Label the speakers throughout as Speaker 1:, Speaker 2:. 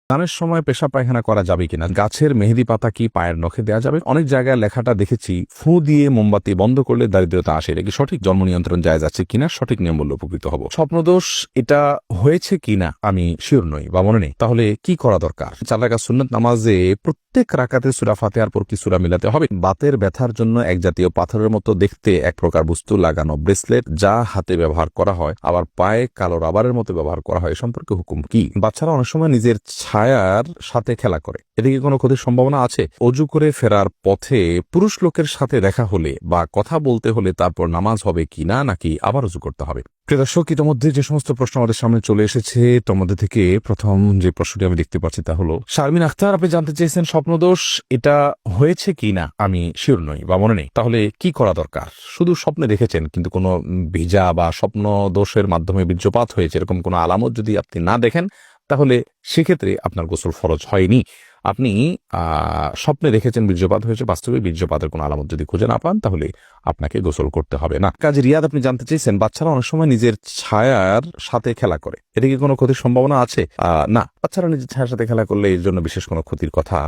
Speaker 1: স্নানের সময় পেশাব পায়খানা করা যাবে কিনা, গাছের মেহেদি পাতা কি পায়ের নখে দেওয়া যাবে? অনেক জায়গায় লেখাটা দেখেছি ফু দিয়ে মোমবাতি বন্ধ করলে দারিদ্রতা আসে। এটা কি সঠিক? জন্ম নিয়ন্ত্রণ জায়েজ আছে কিনা? সঠিক নিয়ম বললে উপকৃত হব। স্বপ্নদোষ এটা হয়েছে কিনা আমি শিওর নই বা মনে নেই, তাহলে কি করা দরকার? 4 রাকাত সুন্নাত নামাজে প্রত্যেক রাকাতে সূরা ফাতিহার পর কি সূরা মিলাতে হবে? বাতের ব্যথার জন্য এক জাতীয় পাথরের মতো দেখতে এক প্রকার বস্তু লাগানো ব্রেসলেট যা হাতে ব্যবহার করা হয় আবার পায়ে কালো রাবারের মতো ব্যবহার করা হয়, এ সম্পর্কে হুকুম কি? বাচ্চারা অনেক সময় নিজের ছায়ার সাথে খেলা করে, এদিকে কোনো ক্ষতির সম্ভাবনা আছে? অজু করে ফেরার পথে পুরুষ লোকের সাথে দেখা হলে বা কথা বলতে হলে তারপর নামাজ হবে কিনা, নাকি আবার অজু করতে হবে? প্রিয় দর্শক, ইতিমধ্যে যে সমস্ত প্রশ্ন আমাদের সামনে চলে এসেছে তার মধ্যে থেকে প্রথম যে প্রশ্নটি আমি দেখতে পাচ্ছি তা হলো শারমিন আখতার, আপনি জানতে চেয়েছেন স্বপ্নদোষ এটা হয়েছে কিনা আমি শিওর নই বা মনে নেই, তাহলে কি করা দরকার? শুধু স্বপ্নে দেখেছেন কিন্তু কোনো ভিজা বা স্বপ্ন দোষের মাধ্যমে বীর্যপাত হয়েছে এরকম কোনো আলামত যদি আপনি না দেখেন তাহলে সেক্ষেত্রে আপনার গোসল ফরজ হয়নি। আপনি স্বপ্নে দেখেছেন বীর্যপাত হয়েছে, বাস্তবে বীর্যপাতের কোনো আলামত যদি খুঁজে না পান তাহলে আপনাকে গোসল করতে হবে না। কাজী রিয়াদ, আপনি জানতে চেয়েছেন বাচ্চারা অনেক সময় নিজের ছায়ার সাথে খেলা করে, এটা কি কোনো ক্ষতির সম্ভাবনা আছে? না, বাচ্চারা নিজের ছায়ার সাথে খেলা করলে এর জন্য বিশেষ কোনো ক্ষতির কথা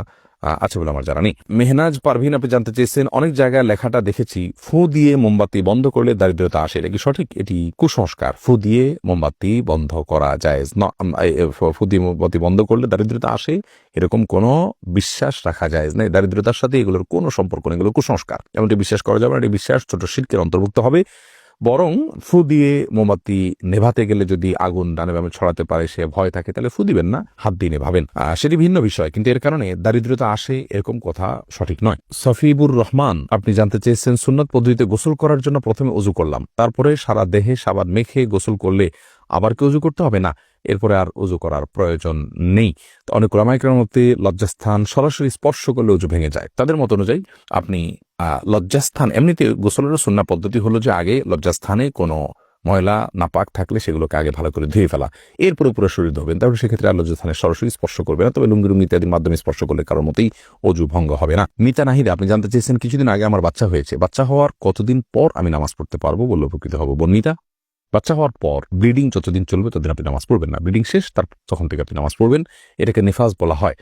Speaker 1: আছে বলে আমার জানা নেই। মেহনাজ পারভিন, আপনি জানতে চেয়েছেন অনেক জায়গায় লেখাটা দেখেছি ফু দিয়ে মোমবাতি বন্ধ করলে দারিদ্রতা আসে, এটা কি সঠিক? এটি কুসংস্কার। ফু দিয়ে মোমবাতি বন্ধ করা জায়েজ না। ফু দিয়ে মোমবাতি বন্ধ করলে দারিদ্রতা আসে এরকম কোনো বিশ্বাস রাখা জায়েজ নেই। দারিদ্রতার সাথে এগুলোর কোনো সম্পর্ক নেই, এগুলো কুসংস্কার, এমনটি বিশ্বাস করা যাবে না। এটি বিশ্বাস ছোট শিরকের অন্তর্ভুক্ত হবে। বরং ফু দিয়ে মোমবাতি নেভাতে গেলে যদি আগুন ডানে বামে ছড়াতে পারে সে ভয় থাকে তাহলে ফু দিবেন না, হাত দিয়ে নেভাবেন, সেটি ভিন্ন বিষয়, কিন্তু এর কারণে দারিদ্রতা আসে এরকম কথা সঠিক নয়। সফিবুর রহমান, আপনি জানতে চেয়েছেন সুন্নত পদ্ধতিতে গোসল করার জন্য প্রথমে অজু করলাম, তারপরে সারা দেহে সাবান মেখে গোসল করলে আবার কি অজু করতে হবে? না, এরপরে আর অজু করার প্রয়োজন নেই। অনেক ওলামায়ে মতে লজ্জাস্থান সরাসরি স্পর্শ করলে অজু ভেঙে যায়। তাদের মত অনুযায়ী আপনি লজ্জাস্থান, এমনিতে গোসলের সুন্নাহ পদ্ধতি হলো যে আগে লজ্জাস্থানে কোনো ময়লা নাপাক থাকলে সেগুলোকে আগে ভালো করে ধুয়ে ফেলা, এরপরে পুরো শরীর ধোবেন, তাহলে সেক্ষেত্রে আর লজ্জাস্থানে সরাসরি স্পর্শ করবে না। তবে লুঙ্গি ইত্যাদির মাধ্যমে স্পর্শ করলে কারোর মতেই অজু ভঙ্গ হবে না। মিতা নাহিদা, আপনি জানতে চেয়েছেন কিছুদিন আগে আমার বাচ্চা হয়েছে, বাচ্চা হওয়ার কতদিন পর আমি নামাজ পড়তে পারবো বলে উপকৃত হব? বর্ণিতা, বাচ্চা হওয়ার পর ব্লিডিং যতদিন চলবে ততদিন আপনি নামাজ পড়বেন না। ব্লিডিং শেষ, তখন থেকে আপনি নামাজ পড়বেন। এটাকে নেফাস বলা হয়।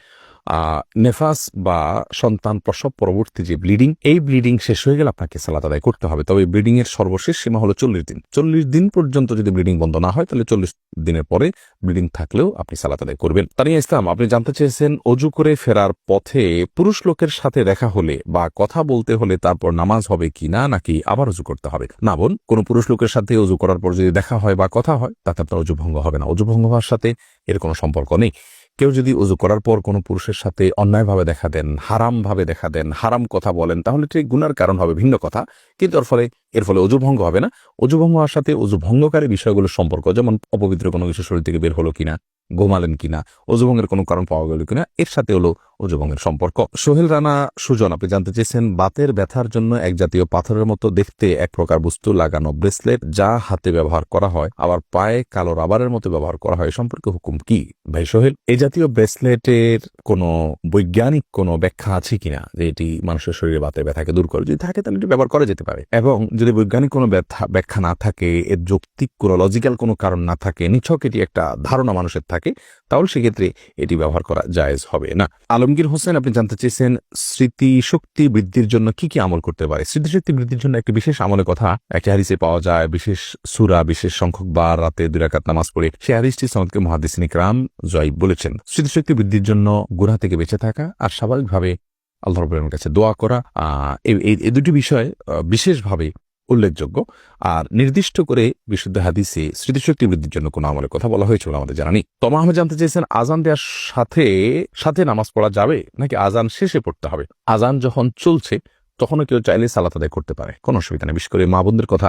Speaker 1: নেফাস বা সন্তান প্রসব পরবর্তী যে ব্লিডিং, এই ব্লিডিং শেষ হয়ে গেলে আপনাকে সালাত আদায় করতে হবে। তবে ব্লিডিং এর সর্বশেষ সীমা হলো 40 দিন। 40 দিন পর্যন্ত যদি ব্লিডিং বন্ধ না হয় তাহলে 40 দিনের পরে ব্লিডিং থাকলেও আপনি সালাত আদায় করবেন। তানিয়া ইসলাম, আপনি জানতে চেয়েছেন অজু করে ফেরার পথে পুরুষ লোকের সাথে দেখা হলে বা কথা বলতে হলে তারপর নামাজ হবে কিনা, নাকি আবার অজু করতে হবে? না বোন, কোন পুরুষ লোকের সাথে অজু করার পর যদি দেখা হয় বা কথা হয় তাতে আপনার অজু ভঙ্গ হবে না। অজু ভঙ্গ হওয়ার সাথে এর কোনো সম্পর্ক নেই। কেউ যদি অজু করার পর কোনো পুরুষের সাথে অন্যায়ভাবে দেখা দেন, হারাম ভাবে দেখা দেন, হারাম কথা বলেন, তাহলে ঠিক গুনার কারণ হবে, ভিন্ন কথা, কিন্তু এর ফলে অজু ভঙ্গ হবে না। অজু ভঙ্গ হওয়ার সাথে অজু ভঙ্গকারী বিষয়গুলোর সম্পর্ক, যেমন অপবিত্র কোনো কিছু শরীর থেকে বের হলো কিনা, ঘুমালেন কিনা, অজু ভঙ্গের কোনো কারণ পাওয়া গেল কিনা, এর সাথে হলো অজু ভঙ্গের সম্পর্ক। সোহেল রানা সুজন, আপনি জানতে চেয়েছেন বাতের ব্যথার জন্য এক জাতীয় পাথরের মতো দেখতে এক প্রকার বস্তু লাগানো ব্রেসলেট যা হাতে ব্যবহার করা হয় আবার পায়ে কালো রাবারের মতো ব্যবহার করা হয়, সম্পর্কে হুকুম কি? ভাই সোহেল, এই জাতীয় ব্রেসলেটের কোনো বৈজ্ঞানিক কোনো ব্যাখ্যা আছে কিনা যে এটি মানুষের শরীরে বাতের ব্যথাকে দূর করে? যদি থাকে তাহলে এটি ব্যবহার করা যেতে পারে, এবং যদি বৈজ্ঞানিক কোনো ব্যাখ্যা না থাকে, এর যৌক্তিক কোনো লজিক্যাল কোনো কারণ না থাকে, নিছক এটি একটা ধারণা মানুষের থাকে, তাহলে সেক্ষেত্রে এটি ব্যবহার করা জায়েজ হবে না। আলমগীর হোসেন, আপনি জানতে চেয়েছেন স্মৃতিশক্তি বৃদ্ধির জন্য কি কি আমল করতে পারে? স্মৃতিশক্তি বৃদ্ধির জন্য একটি বিশেষ আমলের কথা একটি হাদিসে পাওয়া যায়। বিশেষ সূরা, বিশেষ সংখ্যক বার রাতে 2 রাকাত নামাজ পড়ে, সেই হাদিসটি সনদকে মুহাদ্দিসিন ইকরাম জয়ীব বলেছেন। স্মৃতিশক্তি বৃদ্ধির জন্য গুনাহ থেকে বেঁচে থাকা আর স্বাভাবিকভাবে আল্লাহ রাব্বুল আলামিনের কাছে দোয়া করা, এই দুটি বিষয় বিশেষভাবে উল্লেখযোগ্য। আর নির্দিষ্ট করে বিশুদ্ধ হাদিসে স্মৃতিশক্তি বৃদ্ধির জন্য কোনো আমলের কথা বলা হয়েছিল আমাদের জানা নেই। তমা আহমেদ জানতে চেয়েছেন আজান দেওয়ার সাথে সাথে নামাজ পড়া যাবে নাকি আজান শেষে পড়তে হবে? আজান যখন চলছে তখনও কেউ চাইলে সালাত আদায় করতে পারে, কোনো অসুবিধা নেই। বিশেষ করে মা বোনদের কথা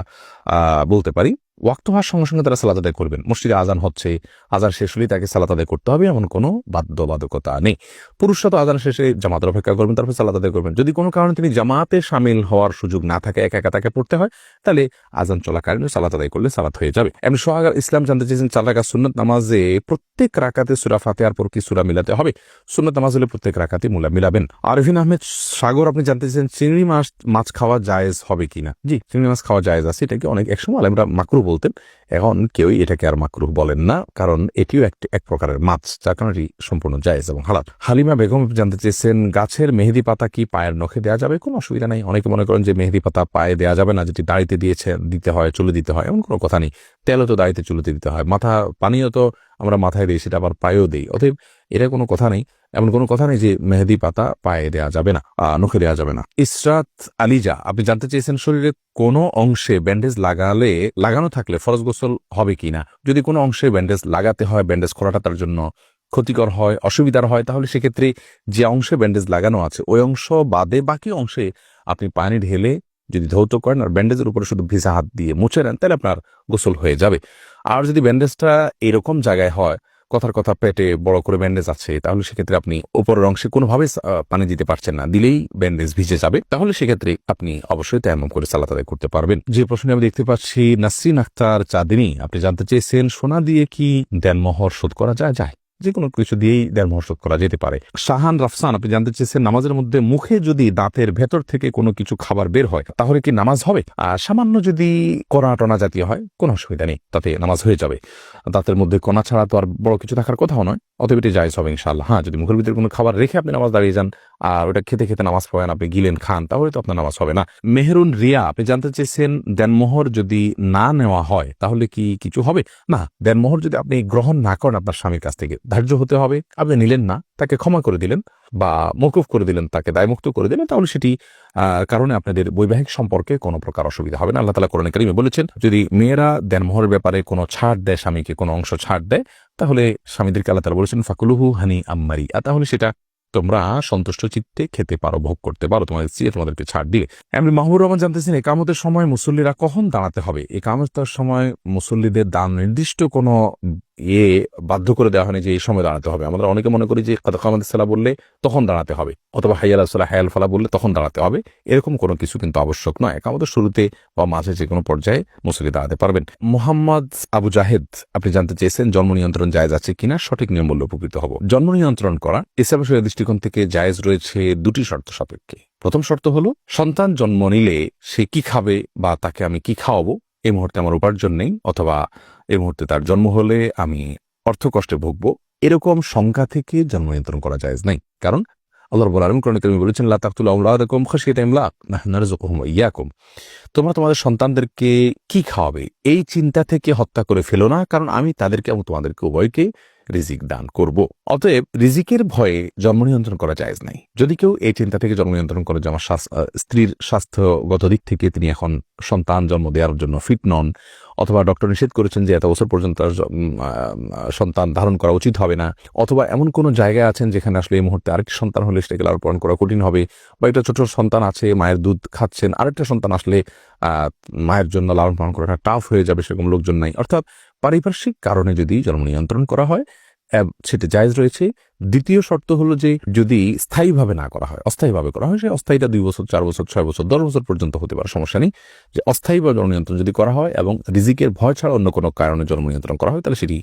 Speaker 1: বলতে পারি, ওয়াক্ত হওয়ার সঙ্গে সঙ্গে তারা সালাত আদায় করবেন। মসজিদে আজান হচ্ছে, আজান শেষ হলেই তাকে সালাত আদায় করতে হবে এমন কোনো বাধ্যবাধকতা নেই। পুরুষরা তো আজান শেষে জামাতের অপেক্ষা করবেন, তারপর সালাত আদায় করবেন। যদি কোনো কারণে তিনি জামাতে শামিল হওয়ার সুযোগ না থাকে, একা একা তাকে পড়তে হয়, তাহলে আজান চলাকালীন সালাত আদায় করলে সালাত হয়ে যাবে। এমনি সোহাগ ইসলাম জানতে চেয়েছেন 4 রাকাত সুন্নাত নামাজে প্রত্যেক রাকাতে সূরা ফাতিহার পর কি সূরা মিলাতে হবে? সুন্নাত নামাজ হলে প্রত্যেক রাকাতে মিলাবেন। আরফিন আহমেদ সাগর, আপনি জানতে চেয়েছেন চিংড়ি মাছ খাওয়া জায়েজ হবে কিনা? জি, চিংড়ি মাছ খাওয়া জায়েজ আছে, এটাকে একসময় আমরা মাকরু বলতেন। এখন কেউই এটাকে আর মাকরুহ বলেন না, কারণ এটিও এক প্রকারের মাছ, যার কারণে এটি সম্পূর্ণ জায়েজ এবং হালাল। হালিমা বেগম জানতে চেয়েছেন, গাছের মেহেদি পাতা কি পায়ের নখে দেওয়া যাবে? কোনো অসুবিধা নেই। অনেকে মনে করেন যে মেহেদি পাতা পায়ে দেওয়া যাবে না, যেটি দাড়িতে দিতে হয়, চুলে দিতে হয়, এমন কোনো কথা নেই। তেলও তো দাড়িতে চুলেতে দিতে হয়, পানিও তো আমরা মাথায় দিই, সেটা আবার পায়েও দিই। অতএব এটা কোনো কথা নেই, এমন কোনো কথা নেই যে মেহেদি পাতা পায়ে দেওয়া যাবে না, নখে দেওয়া যাবে না। ইসরাত আলিজা আপনি জানতে চেয়েছেন, শরীরে কোনো অংশে ব্যান্ডেজ লাগানো থাকলে ফরজ গোসল হবে কিনা? যদি কোনো অংশে ব্যান্ডেজ লাগাতে হয়, ব্যান্ডেজ করাটা তার জন্য ক্ষতিকর হয়, অসুবিধার হয়, তাহলে সেক্ষেত্রে যে অংশে ব্যান্ডেজ লাগানো আছে ওই অংশ বাদে বাকি অংশে আপনি পানি ঢেলে যদি ধৌত করেন আর ব্যান্ডেজের উপরে শুধু ভিজা হাত দিয়ে মুছে নেন, তাহলে আপনার গোসল হয়ে যাবে। আর যদি ব্যান্ডেজটা এরকম জায়গায় হয়, কথার কথা পেটে বড় করে ব্যান্ডেজ আছে, তাহলে সেক্ষেত্রে আপনি উপরের অংশে কোনোভাবে পানি দিতে পারছেন না, দিলেই ব্যান্ডেজ ভিজে যাবে, তাহলে সেক্ষেত্রে আপনি অবশ্যই তায়াম্মুম করে সালাত আদায় করতে পারবেন। যে প্রশ্নে আমি দেখতে পাচ্ছি, নাসরিন আক্তার চাঁদিনী আপনি জানতে চেয়েছেন, সোনা দিয়ে কি দেনমোহর শোধ করা যায়? যে কোনো কিছু দিয়েই দেনমোহর শোধ করা যেতে পারে। শাহান রাফসান আপনি জানতে চেয়েছেন, নামাজের মধ্যে মুখে যদি দাঁতের ভেতর থেকে কোনো কিছু খাবার বের হয় তাহলে কি নামাজ হবে? সামান্য যদি কণা টনা জাতীয় হয় কোনো অসুবিধা নেই, তাতে নামাজ হয়ে যাবে। দাঁতের মধ্যে কণা ছাড়া তো আর বড় কিছু থাকার কথাও নয়, অতএব এটি জায়েজ হবে ইনশাআল্লাহ। হ্যাঁ, যদি মুখের ভিতরে কোনো খাবার রেখে আপনি নামাজ দাঁড়িয়ে যান আর ওটা খেতে খেতে নামাজ পড়েন, আপনি গিলেন খান, তাহলে তো আপনার নামাজ হবে না। মেহরুন রিয়া আপনি জানতে চেয়েছেন, দেনমোহর যদি না নেওয়া হয় তাহলে কি কিছু হবে? না, দেনমোহর যদি আপনি গ্রহণ না করেন আপনার স্বামীর কাছ থেকে, ধার্য হতে হবে, আপনি নিলেন না, তাকে ক্ষমা করে দিলেন বা মওকুফ করে দিলেন, তাকে দায়মুক্ত করে দিলেন, তাহলে সেটি কারণে আপনাদের বৈবাহিক সম্পর্কে কোনো প্রকার অসুবিধা হবে না। আল্লাহ তাআলা কোরআনে কারীমে বলেছেন, যদি মেয়েরা দেনমোহরের ব্যাপারে কোনো ছাড় দেয়, স্বামীকে কোনো অংশ ছাড় দেয়, তাহলে স্বামীদেরকে আল্লাহ তাআলা বলেছেন ফাকুলুহু হানি আম্মারি, তাহলে সেটা তোমরা সন্তুষ্ট চিত্তে খেতে পারো, ভোগ করতে পারো, তোমাদের স্ত্রী তোমাদেরকে ছাড় দিলে। এমনি মাহবুর রহমান জানতেছেন, একামতের সময় মুসল্লিরা কখন দাঁড়াতে হবে? একামতের সময় মুসল্লিদের নির্দিষ্ট কোনো বাধ্য করে দেওয়া হয়নি যে এই সময় দাঁড়াতে হবে। আমরা অনেকে মনে করি যে কামাতের সালাহ বললে তখন দাঁড়াতে হবে, অথবা হাইয়াল সালাহ হায়াল ফালা বললে তখন দাঁড়াতে হবে, এরকম কোনো কিছু কিন্তু আবশ্যক নয়। একামতের শুরুতে বা মাঝে যে কোনো পর্যায়ে মুসল্লি দাঁড়াতে পারবেন। মোহাম্মদ আবু জাহেদ আপনি জানতে চেয়েছেন, জন্ম নিয়ন্ত্রণ জায়েজ আছে কিনা? সঠিক নিয়ম বললে উপকৃত হব। জন্ম নিয়ন্ত্রণ করা ইসলাম শরীয়তের দৃষ্টিকোণ থেকে জায়েজ রয়েছে দুটি শর্ত সাপেক্ষে। প্রথম শর্ত হলো, সন্তান জন্ম নিলে সে কি খাবে বা তাকে আমি কি খাওয়াবো, এই মুহূর্তে আমার উপার্জন নেই, অথবা এই মুহূর্তে তার জন্ম হলে আমি অর্থ কষ্টে ভুগবো, এরকম সংখ্যা থেকে জন্ম নিয়ন্ত্রণ করা জায়েজ নাই। কারণ আল্লাহ রাব্বুল আলামিন কোরআনে কারীমে বলেছেন, লা তাকতুলু আওলাদাকুম খাশিয়াতা ইমলাক নাহনু নারযুকুহুম ওয়া ইয়াকুম, তোমরা তোমাদের সন্তানদেরকে কি খাওয়াবে এই চিন্তা থেকে হত্যা করে ফেলো না, কারণ আমি তাদেরকে এবং তোমাদেরকে উভয়কে রিজিক দান করব। অতএব রিজিকের ভয়ে জন্ম নিয়ন্ত্রণ করা জায়েজ নাই। যদি কেউ এই চিন্তা থেকে জন্ম নিয়ন্ত্রণ করে যে আমার স্ত্রীর স্বাস্থ্যগত দিক থেকে তিনি এখন সন্তান জন্ম দেওয়ার জন্য ফিট নন, অথবা ডক্টর নিষেধ করেছেন যে এত বছর পর্যন্ত সন্তান ধারণ করা উচিত হবে না, অথবা এমন কোনো জায়গায় আছেন যেখানে আসলে এই মুহূর্তে আরেকটি সন্তান হলে সেটাকে লালন পালন করা কঠিন হবে, বা একটা ছোট সন্তান আছে মায়ের দুধ খাচ্ছেন, আরেকটা সন্তান আসলে মায়ের জন্য লালন পালন করাটা টাফ হয়ে যাবে, সেরকম লোকজন নাই, অর্থাৎ পারিপার্শ্বিক কারণে যদি জন্ম নিয়ন্ত্রণ করা হয় সেটা জায়েজ রয়েছে। দ্বিতীয় শর্ত হলো যে যদি স্থায়ীভাবে না করা হয়, অস্থায়ীভাবে করা হয়, সে অস্থায়ীটা 2 বছর 4 বছর 6 বছর 10 বছর পর্যন্ত হতে পারে, সমস্যা নেই। যে অস্থায়ীভাবে জন্ম নিয়ন্ত্রণ যদি করা হয় এবং রিজিকের ভয় ছাড়া অন্য কোনো কারণে জন্ম নিয়ন্ত্রণ করা হয়, তাহলে সেটি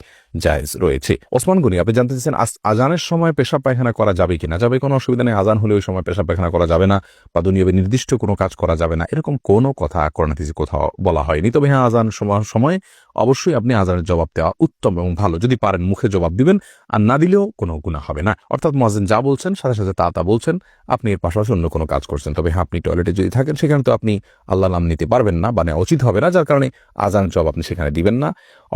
Speaker 1: জায়েজ রয়েছে। ওসমান গনি আপনি জানতে চাইছেন, আজানের সময় পেশাব পায়খানা করা যাবে কিনা? যাবে, কোনো অসুবিধা নেই। আজান হলে ওই সময় পেশাব পায়খানা করা যাবে না বা দুনিয়াবে নির্দিষ্ট কোনো কাজ করা যাবে না, এরকম কোনো কথা কোরআন হাদিসে কোথাও বলা হয়নি। তবে হ্যাঁ, আজান সময় অবশ্যই আপনি আজানের জবাব দেওয়া উত্তম এবং ভালো। যদি পারেন মুখে জবাব দিবেন, আর না দিলেও কোনো গুনাহ হবে না। অর্থাৎ মুয়াজ্জিন যা বলছেন সাথে সাথে তা বলছেন, আপনি এর পাশাপাশি অন্য কোনো কাজ করছেন। তবে হ্যাঁ, আপনি টয়লেটে যদি থাকেন সেখানে তো আপনি আল্লাহর নাম নিতে পারবেন না, মানে উচিত হবে না, যার কারণে আজান জবাব আপনি সেখানে দিবেন না।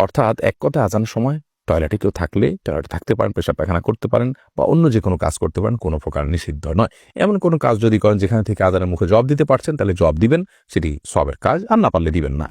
Speaker 1: অর্থাৎ এক কথা, আজানের সময় টয়লেটে কেউ থাকলে টয়লেটে থাকতে পারেন, পেশাব পায়খানা করতে পারেন বা অন্য যে কোনো কাজ করতে পারেন, কোনো প্রকার নিষিদ্ধ নয়। এমন কোনো কাজ যদি করেন যেখানে থেকে আজানের মুখে জবাব দিতে পারছেন, তাহলে জবাব দিবেন, সেটি সওয়াবের কাজ, আর না পারলে দিবেন না।